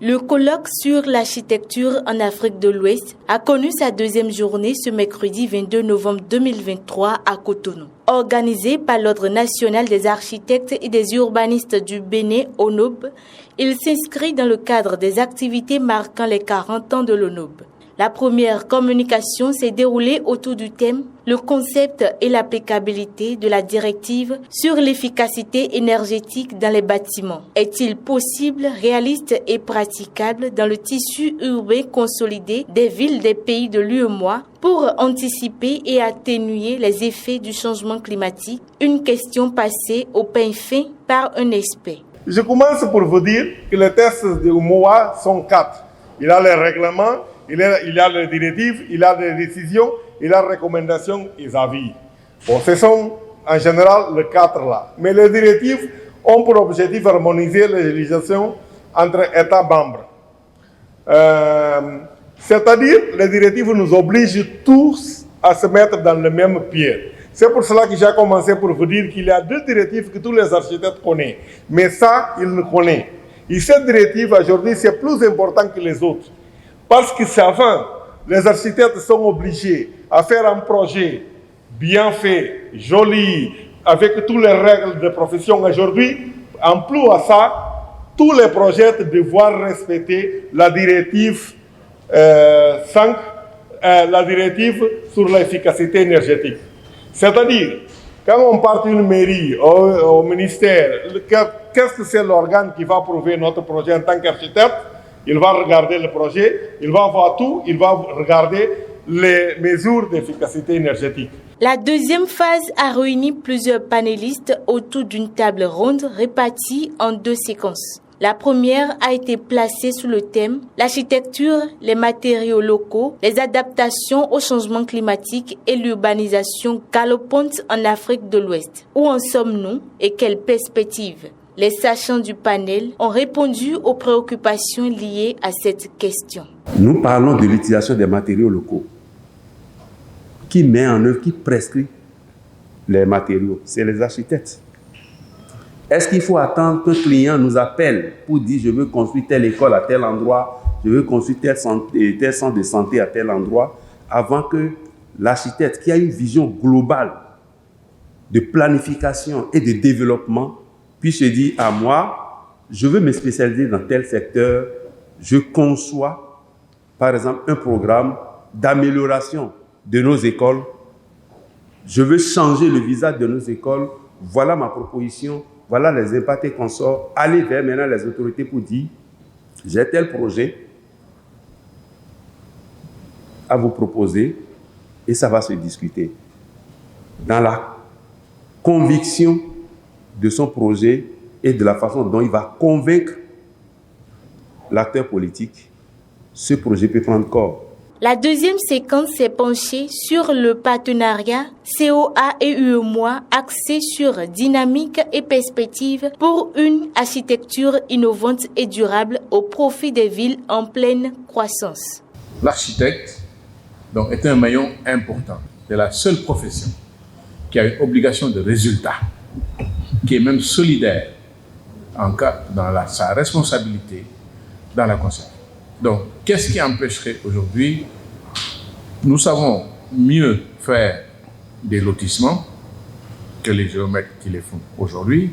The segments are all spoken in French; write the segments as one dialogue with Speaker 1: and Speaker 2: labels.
Speaker 1: Le colloque sur l'architecture en Afrique de l'Ouest a connu sa deuxième journée ce mercredi 22 novembre 2023 à Cotonou. Organisé par l'Ordre national des architectes et des urbanistes du Bénin, ONOB, il s'inscrit dans le cadre des activités marquant les 40 ans de l'ONOB. La première communication s'est déroulée autour du thème « Le concept et l'applicabilité de la directive sur l'efficacité énergétique dans les bâtiments. Est-il possible, réaliste et praticable dans le tissu urbain consolidé des villes des pays de l'UEMOA pour anticiper et atténuer les effets du changement climatique ?» Une question passée au pain fin par un expert.
Speaker 2: Je commence pour vous dire que les tests de UEMOA sont 4. Il y a les règlements, il y a les directives, il y a les décisions, il y a les recommandations et avis. Bon, ce sont en général les 4 là. Mais les directives ont pour objectif d'harmoniser les législations entre États membres. C'est-à-dire, les directives nous obligent tous à se mettre dans le même pied. C'est pour cela que j'ai commencé pour vous dire qu'il y a 2 directives que tous les architectes connaissent. Mais ça, ils ne connaissent. Et cette directive, aujourd'hui, c'est plus important que les autres. Parce que avant, les architectes sont obligés à faire un projet bien fait, joli, avec toutes les règles de profession. Aujourd'hui, en plus à ça, tous les projets devront respecter la directive 5, la directive sur l'efficacité énergétique. C'est-à-dire, quand on part d'une mairie, au ministère, qu'est-ce que c'est l'organe qui va approuver notre projet en tant qu'architecte? Il va regarder le projet, il va voir tout, il va regarder les mesures d'efficacité énergétique.
Speaker 1: La deuxième phase a réuni plusieurs panélistes autour d'une table ronde répartie en 2 séquences. La première a été placée sous le thème « L'architecture, les matériaux locaux, les adaptations au changement climatique et l'urbanisation galopante en Afrique de l'Ouest. Où en sommes-nous et quelles perspectives ?» Les sachants du panel ont répondu aux préoccupations liées à cette question.
Speaker 3: Nous parlons de l'utilisation des matériaux locaux. Qui met en œuvre, qui prescrit les matériaux? C'est les architectes. Est-ce qu'il faut attendre qu'un client nous appelle pour dire « je veux construire telle école à tel endroit, je veux construire tel centre de santé à tel endroit » avant que l'architecte qui a une vision globale de planification et de développement puisse se dire à moi, je veux me spécialiser dans tel secteur, je conçois, par exemple, un programme d'amélioration de nos écoles, je veux changer le visage de nos écoles, voilà ma proposition, voilà les impacts et consorts, allez vers maintenant les autorités pour dire, j'ai tel projet à vous proposer et ça va se discuter. Dans la conviction de son projet et de la façon dont il va convaincre l'acteur politique, ce projet peut prendre corps.
Speaker 1: La deuxième séquence s'est penchée sur le partenariat COA et UEMOA axé sur dynamique et perspective pour une architecture innovante et durable au profit des villes en pleine croissance.
Speaker 4: L'architecte est un maillon important. C'est la seule profession qui a une obligation de résultat, qui est même solidaire dans sa responsabilité dans la conception. Donc, qu'est-ce qui empêcherait aujourd'hui? Nous savons mieux faire des lotissements que les géomètres qui les font aujourd'hui.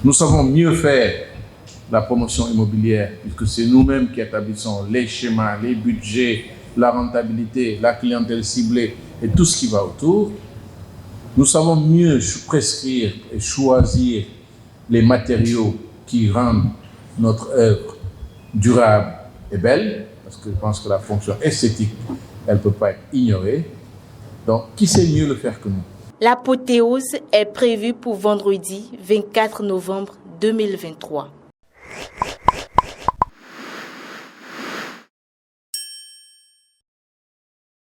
Speaker 4: Nous savons mieux faire la promotion immobilière puisque c'est nous-mêmes qui établissons les schémas, les budgets, la rentabilité, la clientèle ciblée et tout ce qui va autour. Nous savons mieux prescrire et choisir les matériaux qui rendent notre œuvre durable et belle, parce que je pense que la fonction esthétique, elle ne peut pas être ignorée. Donc, qui sait mieux le faire que nous?
Speaker 1: L'apothéose est prévue pour vendredi 24 novembre 2023.